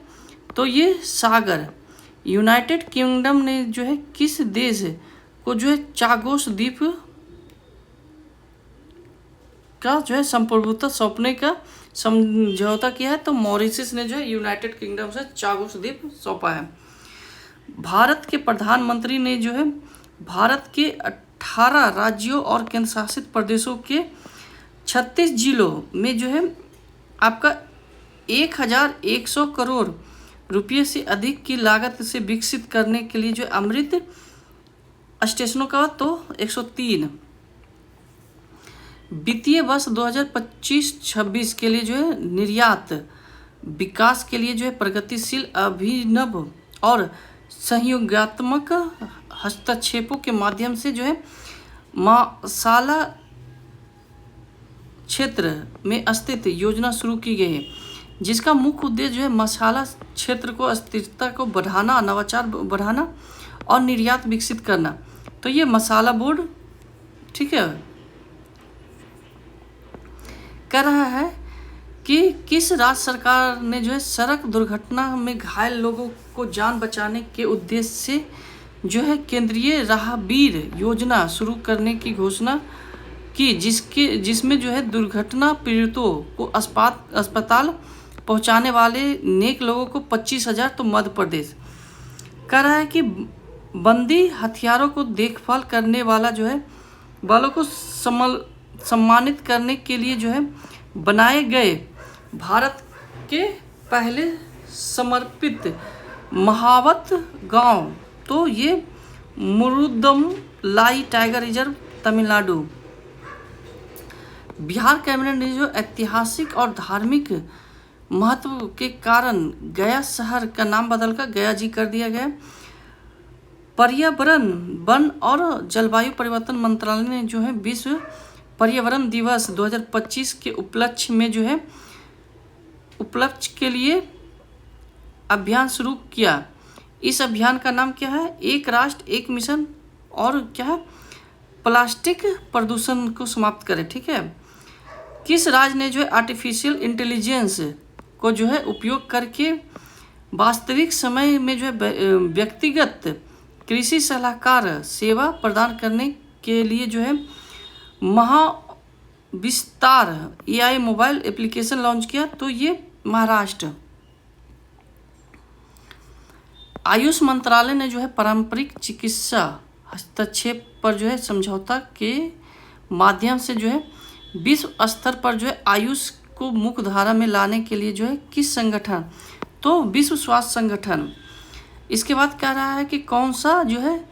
तो ये सागर। यूनाइटेड किंगडम ने जो है किस देश को जो है चागोस द्वीप का जो है संप्रभुत्व सौंपने का समझौता किया है? तो मॉरिशस ने जो है यूनाइटेड किंगडम से चागोस द्वीप सौंपा है। भारत के प्रधानमंत्री ने जो है भारत के 18 राज्यों और केंद्र शासित प्रदेशों के 36 जिलों में जो है आपका 1100 करोड़ रुपये से अधिक की लागत से विकसित करने के लिए जो अमृत स्टेशनों का तो 103 वित्तीय वर्ष 2025-26 के लिए जो है निर्यात विकास के लिए जो है प्रगतिशील अभिनव और सहयोगात्मक हस्तक्षेपों के माध्यम से जो है मसाला क्षेत्र में स्थित योजना शुरू की गई है, जिसका मुख्य उद्देश्य जो है मसाला क्षेत्र को अस्थिरता को बढ़ाना, नवाचार बढ़ाना और निर्यात विकसित करना। तो ये मसाला बोर्ड ठीक है कर रहा है कि किस राज्य सरकार ने जो है सड़क दुर्घटना में घायल लोगों को जान बचाने के उद्देश्य से जो है केंद्रीय राहगीर योजना शुरू करने की घोषणा की, जिसमें जो है दुर्घटना पीड़ितों को अस्पताल पहुंचाने वाले नेक लोगों को 25,000। तो मध्य प्रदेश कह रहा है कि बंदी हथियारों को देखभाल करने वाला जो है वालों को सम्मानित करने के लिए जो है बनाए गए भारत के पहले समर्पित महावत गांव, तो ये Mudumalai tiger reserve Tamil Nadu. Bihar cabinet ने जो ऐतिहासिक और धार्मिक महत्व के कारण गया शहर का नाम बदलकर गया जी कर दिया गया। पर्यावरण वन और जलवायु परिवर्तन मंत्रालय ने जो है विश्व पर्यावरण दिवस 2025 के उपलक्ष्य में जो है उपलक्ष्य के लिए अभियान शुरू किया। इस अभियान का नाम क्या है? एक राष्ट्र एक मिशन और क्या है? प्लास्टिक प्रदूषण को समाप्त करें। ठीक है। किस राज्य ने जो है आर्टिफिशियल इंटेलिजेंस को जो है उपयोग करके वास्तविक समय में जो है व्यक्तिगत कृषि सलाहकार सेवा प्रदान करने के लिए जो है Mahavistar AI mobile application launch किया? तो ये महाराष्ट्र। आयुष मंत्रालय ने जो है पारंपरिक चिकित्सा हस्तक्षेप पर जो है समझौता के माध्यम से जो है विश्व स्तर पर जो है आयुष को मुख्य धारा में लाने के लिए जो है किस संगठन, तो विश्व स्वास्थ्य संगठन। इसके बाद कह रहा है कि कौन सा जो है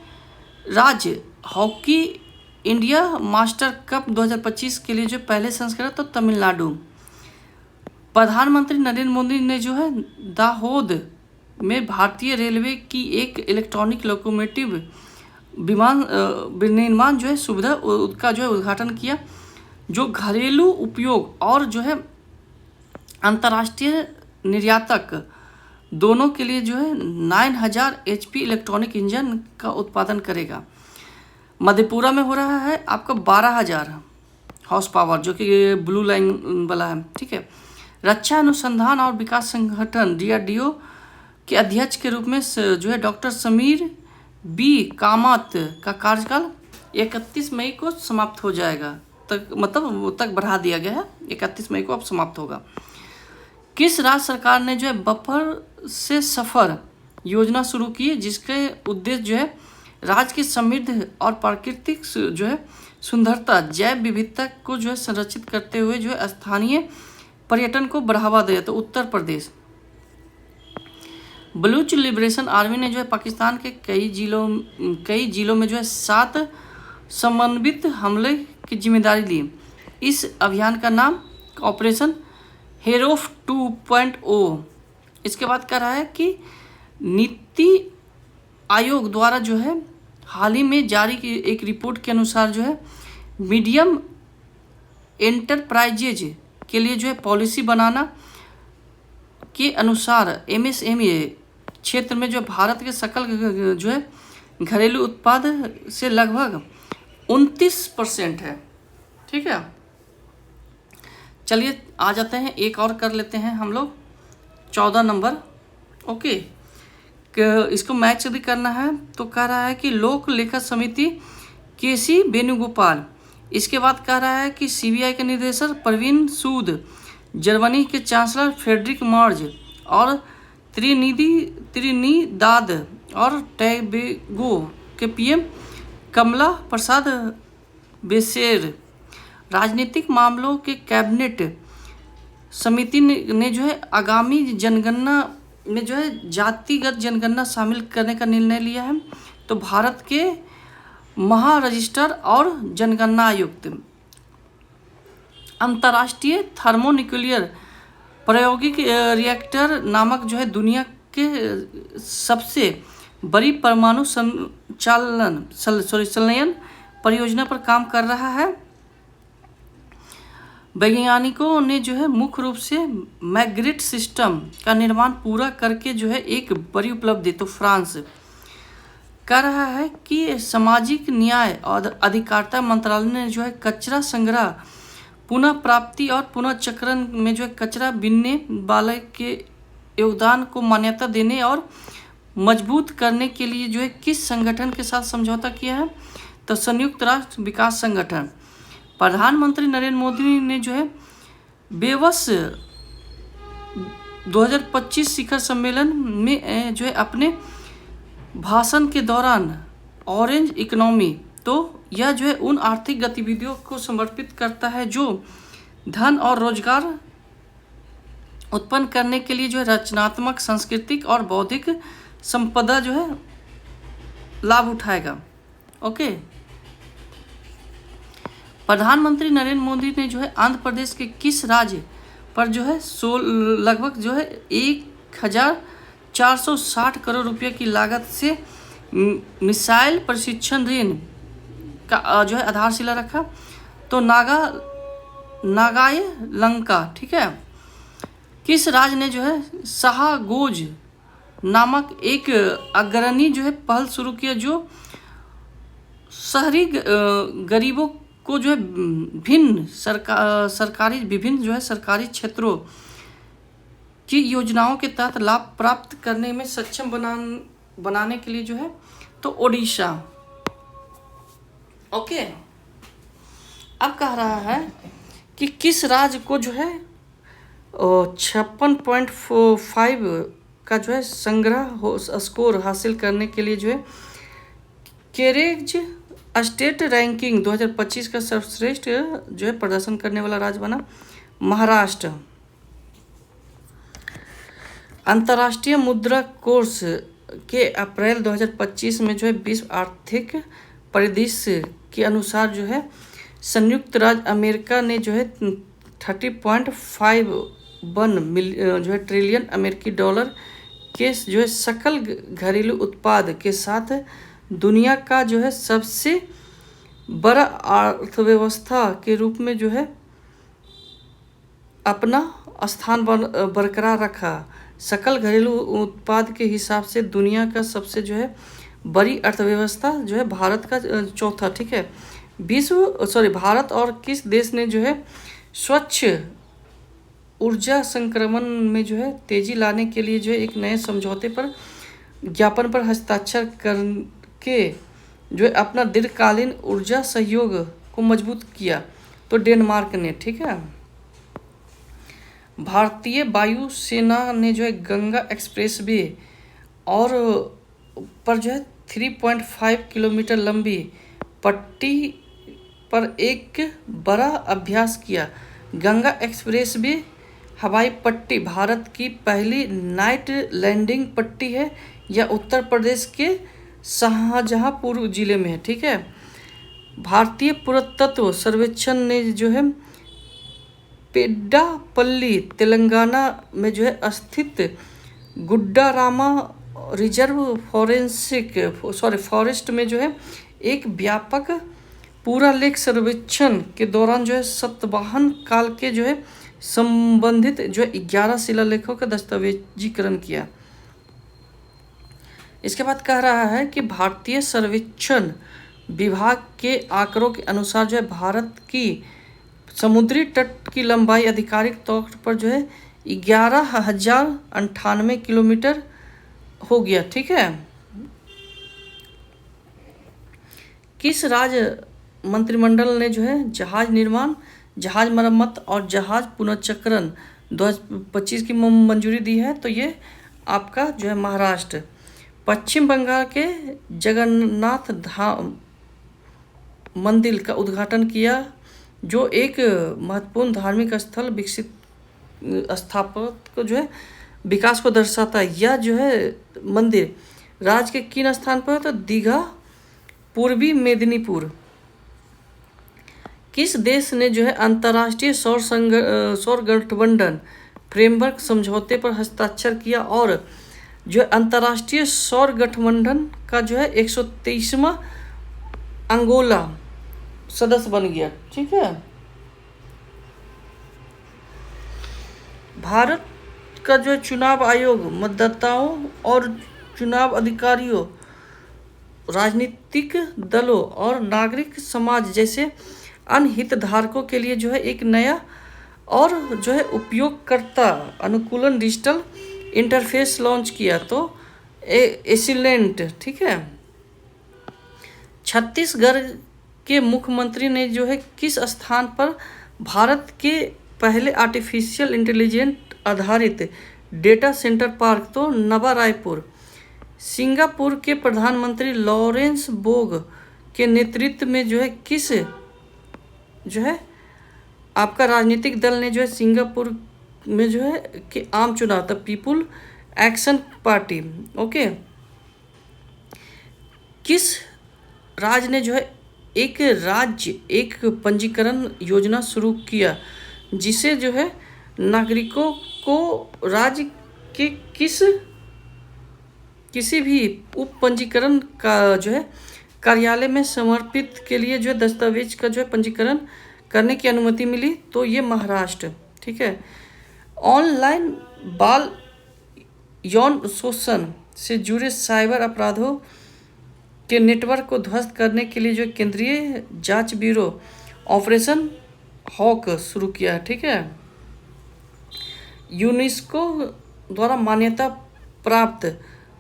राज्य हॉकी इंडिया मास्टर कप 2025 के लिए जो पहले संस्करण, तो तमिलनाडु। प्रधानमंत्री नरेंद्र मोदी ने जो है दाहोद में भारतीय रेलवे की एक इलेक्ट्रॉनिक लोकोमोटिव विमान विनिर्माण जो है सुविधा का जो है उद्घाटन किया, जो घरेलू उपयोग और जो है अंतर्राष्ट्रीय निर्यातक दोनों के लिए जो है 9000 HP इलेक्ट्रॉनिक इंजन का उत्पादन करेगा। मधेपुरा में हो रहा है आपका 12000 हॉर्स पावर, जो कि ब्लू लाइन वाला है, ठीक है। रक्षा अनुसंधान और विकास संगठन DRDO के अध्यक्ष के रूप में जो है डॉक्टर समीर बी कामत का कार्यकाल 31 मई को समाप्त हो जाएगा, तक मतलब वो तक बढ़ा दिया गया है, 31 मई को अब समाप्त होगा। किस राज्य सरकार ने जो है बफर से सफ़र योजना शुरू की है, जिसके उद्देश्य जो है राज्य की समृद्ध और प्राकृतिक जो है सुंदरता, जैव विविधता को जो है संरक्षित करते हुए जो है स्थानीय पर्यटन को बढ़ावा दे, तो उत्तर प्रदेश। बलूच लिबरेशन आर्मी ने जो है पाकिस्तान के कई जिलों में जो है 7 समन्वित हमले की जिम्मेदारी ली। इस अभियान का नाम ऑपरेशन हेरोफ 2.0। इसके बाद कह रहा है कि नीति आयोग द्वारा जो है हाल ही में जारी की एक रिपोर्ट के अनुसार जो है मीडियम एंटरप्राइजेज के लिए जो है पॉलिसी बनाना के अनुसार MSME क्षेत्र में जो भारत के सकल जो है घरेलू उत्पाद से लगभग 29% है, ठीक है। चलिए आ जाते हैं, एक और कर लेते हैं हम लोग 14 नंबर, ओके। इसको मैच यदि करना है तो कह रहा है कि लोक लेखा समिति KC वेणुगोपाल। इसके बाद कह रहा है कि CBI के निदेशक प्रवीण सूद, जर्मनी के चांसलर फ्रेडरिक मार्ज और त्रिनिदाद और टैबेगो के PM कमला प्रसाद बेसेर। राजनीतिक मामलों के कैबिनेट समिति ने जो है आगामी जनगणना में जो है जातिगत जनगणना शामिल करने का निर्णय लिया है, तो भारत के महारजिस्ट्रार और जनगणना आयुक्त। अंतर्राष्ट्रीय थर्मोन्यूक्लियर प्रायोगिक रिएक्टर नामक जो है दुनिया के सबसे बड़ी परमाणु संचयन परियोजना पर काम कर रहा है। वैज्ञानिकों ने जो है मुख्य रूप से मैग्रिट सिस्टम का निर्माण पूरा करके जो है एक बड़ी उपलब्धि, तो फ्रांस कह रहा है कि सामाजिक न्याय और अधिकारिता मंत्रालय ने जो है कचरा संग्रह, पुनः प्राप्ति और पुनः चक्रण में जो है कचरा बीनने वाले के योगदान को मान्यता देने और मजबूत करने के लिए जो है किस संगठन के साथ समझौता किया है, तो संयुक्त राष्ट्र विकास संगठन। प्रधानमंत्री नरेंद्र मोदी ने जो है बेवस 2025 शिखर सम्मेलन में जो है अपने भाषण के दौरान ऑरेंज इकोनॉमी, तो यह जो है उन आर्थिक गतिविधियों को समर्पित करता है जो धन और रोजगार उत्पन्न करने के लिए जो है रचनात्मक, सांस्कृतिक और बौद्धिक संपदा जो है लाभ उठाएगा, ओके। प्रधानमंत्री नरेंद्र मोदी ने जो है आंध्र प्रदेश के किस राज्य पर जो है लगभग जो है 1460 करोड़ रुपये की लागत से मिसाइल प्रशिक्षण ऋण का जो है आधारशिला रखा, तो नागाय लंका, ठीक है। किस राज्य ने जो है शाहगोज नामक एक अग्रणी जो है पहल शुरू किया, जो शहरी गरीबों को जो है विभिन्न सरकारी क्षेत्रों की योजनाओं के तहत लाभ प्राप्त करने में सक्षम बनाने के लिए जो है, तो ओडिशा, ओके। अब कह रहा है कि किस राज्य को जो है 56.5 का जो है स्कोर हासिल करने के लिए जो है कैरेज स्टेट रैंकिंग 2025 का सर्वश्रेष्ठ जो है प्रदर्शन करने वाला राज्य बना महाराष्ट्र। अंतर्राष्ट्रीय मुद्रा कोष के अप्रैल 2025 में जो है विश्व आर्थिक परिदृश्य के अनुसार जो है संयुक्त राज्य अमेरिका ने जो है 30.51 जो है ट्रिलियन अमेरिकी डॉलर के जो है सकल घरेलू उत्पाद के साथ दुनिया का जो है सबसे बड़ा अर्थव्यवस्था के रूप में जो है अपना स्थान बरकरार रखा। सकल घरेलू उत्पाद के हिसाब से दुनिया का सबसे जो है बड़ी अर्थव्यवस्था जो है भारत का चौथा, ठीक है। भारत और किस देश ने जो है स्वच्छ ऊर्जा संक्रमण में जो है तेजी लाने के लिए जो है एक नए समझौते पर ज्ञापन पर हस्ताक्षर करके जो है अपना दीर्घकालीन ऊर्जा सहयोग को मजबूत किया? तो डेनमार्क ने, ठीक है। भारतीय वायुसेना ने जो है गंगा एक्सप्रेसवे और पर जो है 3.5 किलोमीटर लंबी पट्टी पर एक बड़ा अभ्यास किया। गंगा एक्सप्रेसवे हवाई पट्टी भारत की पहली नाइट लैंडिंग पट्टी है। यह उत्तर प्रदेश के शाहजहांपुर जिले में है, ठीक है। भारतीय पुरातत्व सर्वेक्षण ने जो है पेड्डापल्ली तेलंगाना में जो है स्थित गुड्डारामा रिजर्व फॉरेस्ट में जो है एक व्यापक पुरालेख सर्वेक्षण के दौरान जो है सातवाहन काल के जो है संबंधित जो है 11 शिलालेखों का दस्तावेजीकरण किया। इसके बाद कह रहा है कि भारतीय सर्वेक्षण विभाग के आंकड़ों के अनुसार जो है भारत की समुद्री तट की लंबाई आधिकारिक तौर पर जो है 11,098 किलोमीटर हो गया, ठीक है। किस राज्य मंत्रिमंडल ने जो है जहाज निर्माण, जहाज मरम्मत और जहाज पुनर्चक्रण 2025 की मंजूरी दी है? तो ये आपका जो है महाराष्ट्र। पश्चिम बंगाल के जगन्नाथ धाम मंदिर का उद्घाटन किया, जो एक महत्वपूर्ण धार्मिक स्थल विकसित स्थापत्य को जो है विकास को दर्शाता है। यह जो है मंदिर राज्य के किन स्थान पर है? तो दीघा, पूर्वी मेदिनीपुर। किस देश ने जो है अंतर्राष्ट्रीय सौर गठबंधन फ्रेमवर्क समझौते पर हस्ताक्षर किया और जो है अंतर्राष्ट्रीय सौर गठबंधन का जो है 123वां अंगोला सदस्य बन गया, ठीक है। भारत का जो चुनाव आयोग मतदाताओं और चुनाव अधिकारियों, राजनीतिक दलों और नागरिक समाज जैसे अन्य हितधारकों के लिए जो है एक नया और जो है उपयोगकर्ता अनुकूलन डिजिटल इंटरफेस लॉन्च किया। तो एसिलेंट, ठीक है। छत्तीसगढ़ के मुख्यमंत्री ने जो है किस स्थान पर भारत के पहले आर्टिफिशियल इंटेलिजेंट आधारित डेटा सेंटर पार्क? तो नवा रायपुर। सिंगापुर के प्रधानमंत्री लॉरेंस बोग के नेतृत्व में जो है किस जो है आपका राजनीतिक दल ने जो है सिंगापुर में जो है कि आम चुनाव था पीपुल एक्शन पार्टी, ओके। किस राज्य ने जो है एक पंजीकरण योजना शुरू किया जिसे जो है नागरिकों को राज्य के किसी भी उप पंजीकरण का जो है कार्यालय में समर्पित के लिए जो है दस्तावेज का जो है पंजीकरण करने की अनुमति मिली? तो ये महाराष्ट्र, ठीक है। ऑनलाइन बाल यौन शोषण से जुड़े साइबर अपराधों के नेटवर्क को ध्वस्त करने के लिए जो केंद्रीय जांच ब्यूरो ऑपरेशन हॉक शुरू किया, ठीक है। यूनेस्को द्वारा मान्यता प्राप्त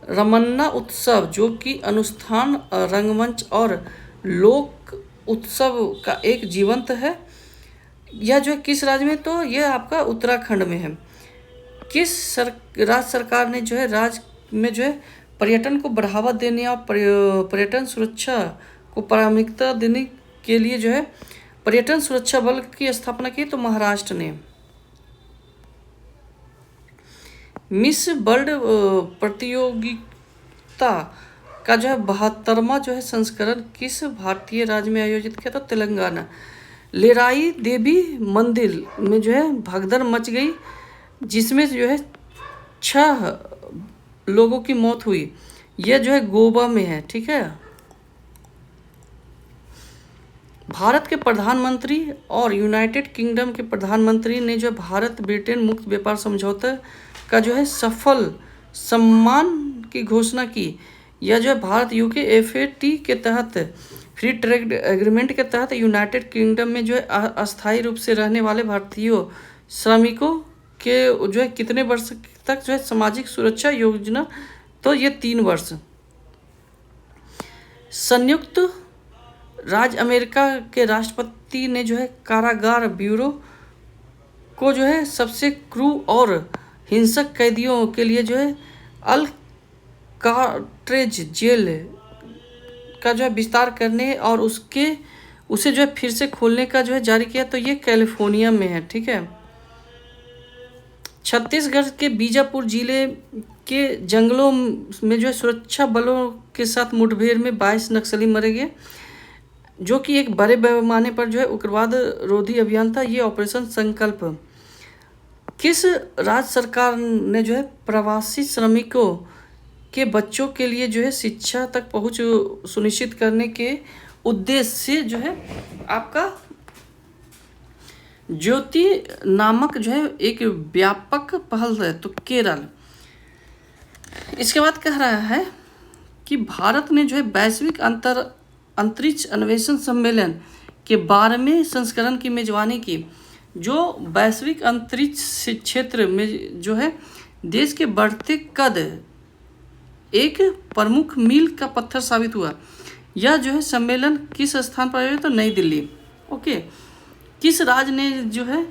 रमन्ना उत्सव जो कि अनुष्ठान, रंगमंच और लोक उत्सव का एक जीवंत है, यह जो है किस राज्य में? तो यह आपका उत्तराखंड में है। राज्य सरकार ने जो है राज्य में जो है पर्यटन को बढ़ावा देने और पर्यटन सुरक्षा को प्राथमिकता देने के लिए जो है पर्यटन सुरक्षा बल की स्थापना की? तो महाराष्ट्र ने। मिस वर्ल्ड प्रतियोगिता का जो है 72वां जो है संस्करण किस भारतीय राज्य में आयोजित किया? तो तेलंगाना। लेराई देवी मंदिर में जो है भगदड़ मच गई, जिसमें जो है 6 लोगों की मौत हुई। यह जो है गोवा में है। ठीक है। भारत के प्रधानमंत्री और यूनाइटेड किंगडम के प्रधानमंत्री ने जो भारत ब्रिटेन मुक्त व्यापार समझौते का जो है सफल सम्मान की घोषणा की। यह जो है भारत यूके FTA के तहत फ्री ट्रेड एग्रीमेंट के तहत यूनाइटेड किंगडम में जो है अस्थायी रूप से रहने वाले भारतीय श्रमिकों के जो है कितने वर्ष तक जो है सामाजिक सुरक्षा योजना? तो ये 3 वर्ष। संयुक्त राज्य अमेरिका के राष्ट्रपति ने जो है कारागार ब्यूरो को जो है सबसे क्रूर और हिंसक कैदियों के लिए जो है अल्काट्रेज जेल का जो है विस्तार करने और उसे जो है फिर से खोलने का जो है जारी किया। तो ये कैलिफोर्निया में है। ठीक है। छत्तीसगढ़ के बीजापुर जिले के जंगलों में जो है सुरक्षा बलों के साथ मुठभेड़ में 22 नक्सली मरे गए, जो कि एक बड़े पैमाने पर जो है उग्रवाद रोधी अभियान था। ये ऑपरेशन संकल्प किस राज्य सरकार ने जो है प्रवासी श्रमिकों के बच्चों के लिए जो है शिक्षा तक पहुंच सुनिश्चित करने के उद्देश्य से जो है आपका ज्योति नामक जो है एक व्यापक पहल है? तो केरल। इसके बाद कह रहा है कि भारत ने जो है वैश्विक अंतरिक्ष अन्वेषण सम्मेलन के 12वें संस्करण की मेजबानी की, जो वैश्विक अंतरिक्ष क्षेत्र में जो है देश के बढ़ते कद एक प्रमुख मील का पत्थर साबित हुआ। यह जो है सम्मेलन किस स्थान पर आयोजित? तो नई दिल्ली। ओके। किस राज्य ने जो है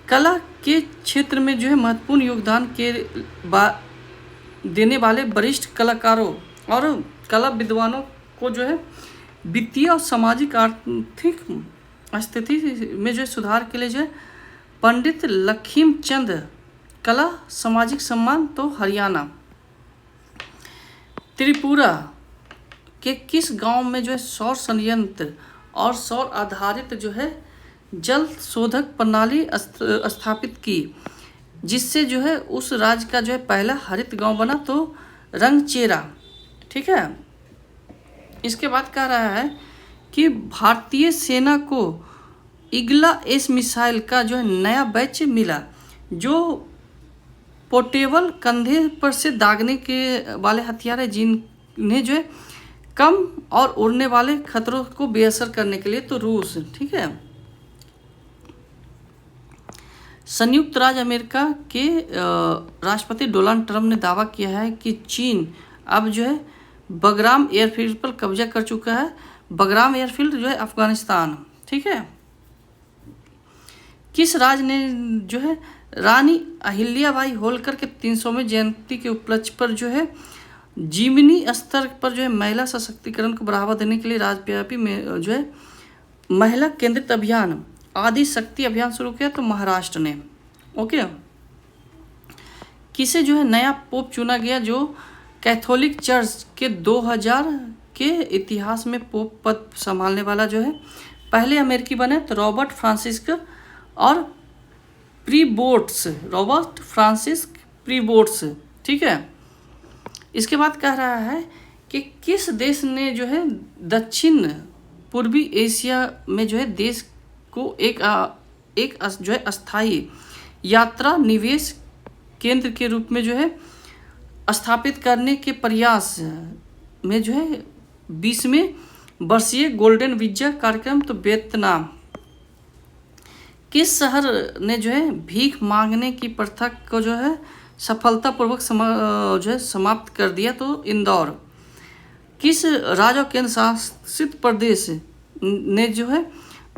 कला के क्षेत्र में जो है महत्वपूर्ण योगदान के देने वाले वरिष्ठ कलाकारों और कला विद्वानों को जो है वित्तीय और सामाजिक आर्थिक स्थिति में जो है सुधार के लिए जो है पंडित लखीमचंद कला सामाजिक सम्मान? तो हरियाणा। त्रिपुरा के किस गांव में जो है सौर संयंत्र और सौर आधारित जो है जल शोधक प्रणाली स्थापित की, जिससे जो है उस राज्य का जो है पहला हरित गांव बना? तो रंगचेरा। ठीक है। इसके बाद कह रहा है कि भारतीय सेना को ईगला S मिसाइल का जो है नया बैच मिला, जो पोर्टेबल कंधे पर से दागने के वाले हथियार है, जिन्हें जो है कम और उड़ने वाले खतरों को बेअसर करने के लिए? तो रूस। ठीक है। संयुक्त राज्य अमेरिका के राष्ट्रपति डोनाल्ड ट्रंप ने दावा किया है कि चीन अब जो है बगराम एयरफील्ड पर कब्जा कर चुका है। बगराम एयरफील्ड जो है अफगानिस्तान। ठीक है। किस राज्य ने जो है रानी अहिल्याबाई होलकर के 300वें जयंती के उपलक्ष्य पर जो है जीवनी स्तर पर जो है महिला सशक्तिकरण को बढ़ावा देने के लिए राज्यव्यापी में जो है महिला केंद्रित अभियान आदि शक्ति अभियान शुरू किया? तो महाराष्ट्र ने। ओके। किसे जो है नया पोप चुना गया, जो कैथोलिक चर्च के 2000 के इतिहास में पोप पद संभालने वाला जो है पहले अमेरिकी बने? तो रॉबर्ट फ्रांसिस्क और रॉबर्ट फ्रांसिस्क प्रीबोट्स। ठीक है। इसके बाद कह रहा है कि किस देश ने जो है दक्षिण पूर्वी एशिया में जो है देश को एक जो है अस्थायी यात्रा निवेश केंद्र के रूप में जो है स्थापित करने के प्रयास में जो है 20वें वर्षीय गोल्डन वीजा कार्यक्रम? तो वियतनाम। किस शहर ने जो है भीख मांगने की प्रथा को जो है सफलतापूर्वक जो है समाप्त कर दिया? तो इंदौर। किस राज्य और केंद्र शासित प्रदेश ने जो है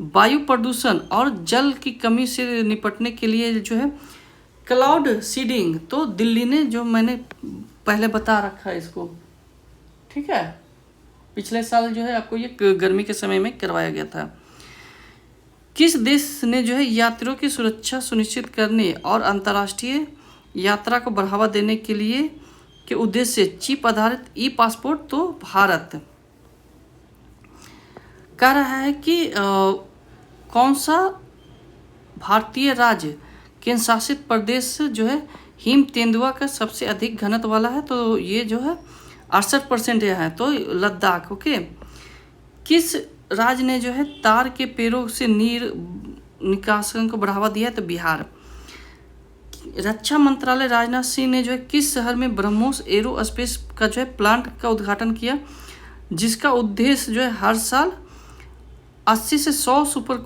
वायु प्रदूषण और जल की कमी से निपटने के लिए जो है क्लाउड सीडिंग तो दिल्ली ने, जो मैंने पहले बता रखा है इसको, ठीक है, पिछले साल जो है आपको ये गर्मी के समय में करवाया गया था। किस देश ने जो है यात्रियों की सुरक्षा सुनिश्चित करने और अंतर्राष्ट्रीय यात्रा को बढ़ावा देने के लिए के उद्देश्य से चिप आधारित ई पासपोर्ट, तो भारत। कह रहा है कि कौन सा भारतीय राज्य केंद्र शासित प्रदेश जो है हिम तेंदुआ का सबसे अधिक घनत्व वाला है, तो ये जो है 68% है, तो लद्दाख। ओके। किस राज्य ने जो है तार के पेड़ों से नीर निकासन को बढ़ावा दिया है, तो बिहार। रक्षा मंत्रालय राजनाथ सिंह ने जो है किस शहर में ब्रह्मोस एरोस्पेस का जो है प्लांट का उद्घाटन किया, जिसका उद्देश्य जो है हर साल 80 से 100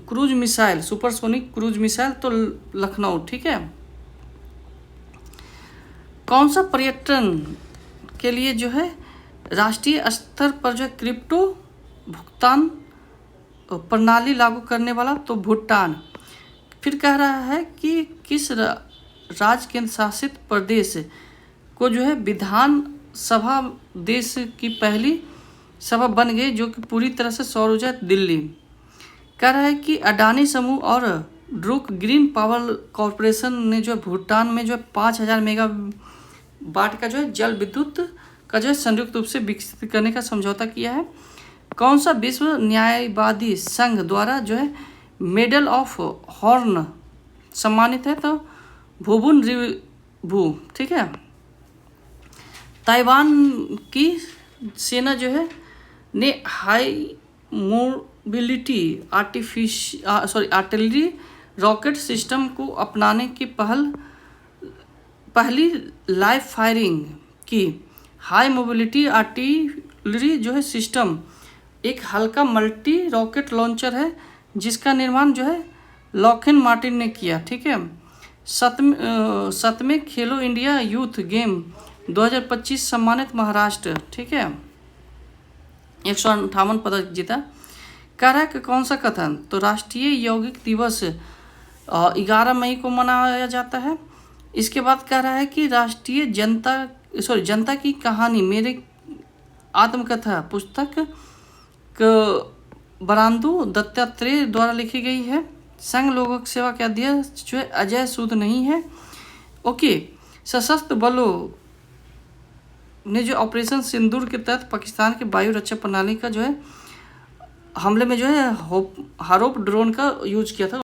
cruise missile, supersonic cruise missile, तो लखनऊ, ठीक है। कौन सा पर्यटन के लिए जो है राष्ट्रीय स्तर पर जो है क्रिप्टो भुगतान प्रणाली लागू करने वाला, तो भूटान। फिर कह रहा है कि किस राज्य केंद्र शासित प्रदेश को जो है विधान सभा देश की पहली सभा बन गई जो कि पूरी तरह से सौर ऊर्जा, दिल्ली। कह रहा है कि अडानी समूह और ड्रूक ग्रीन पावर कॉरपोरेशन ने जो भूटान में जो 5000 मेगावाट का जो है जल विद्युत का जो है संयुक्त रूप से विकसित करने का समझौता किया है। कौन सा विश्व न्यायवादी संघ द्वारा जो है मेडल ऑफ हॉर्न सम्मानित है, तो भूबुन रिवू, ठीक है। ताइवान की सेना जो है ने high mobility artillery rocket system को अपनाने की पहली लाइव फायरिंग की। हाई मोबिलिटी आर्टिलरी जो है सिस्टम एक हल्का मल्टी रॉकेट लॉन्चर है जिसका निर्माण जो है लॉकहीड मार्टिन ने किया, ठीक है। 7वें खेलो इंडिया यूथ गेम 2025 सम्मानित महाराष्ट्र, ठीक है, 158 पदक जीता। कह रहा है कि कौन सा कथन, तो राष्ट्रीय यौगिक दिवस 11 मई को मनाया जाता है। इसके बाद कह रहा है कि राष्ट्रीय जनता की कहानी मेरे आत्मकथा पुस्तक बरांदू दत्तात्रेय द्वारा लिखी गई है। संघ लोक सेवा के अध्यक्ष जो है अजय सूद नहीं है। ओके। सशस्त्र बलों ने जो ऑपरेशन सिंदूर के तहत पाकिस्तान के वायु रक्षा प्रणाली का जो है हमले में जो है हारोप ड्रोन का यूज किया था।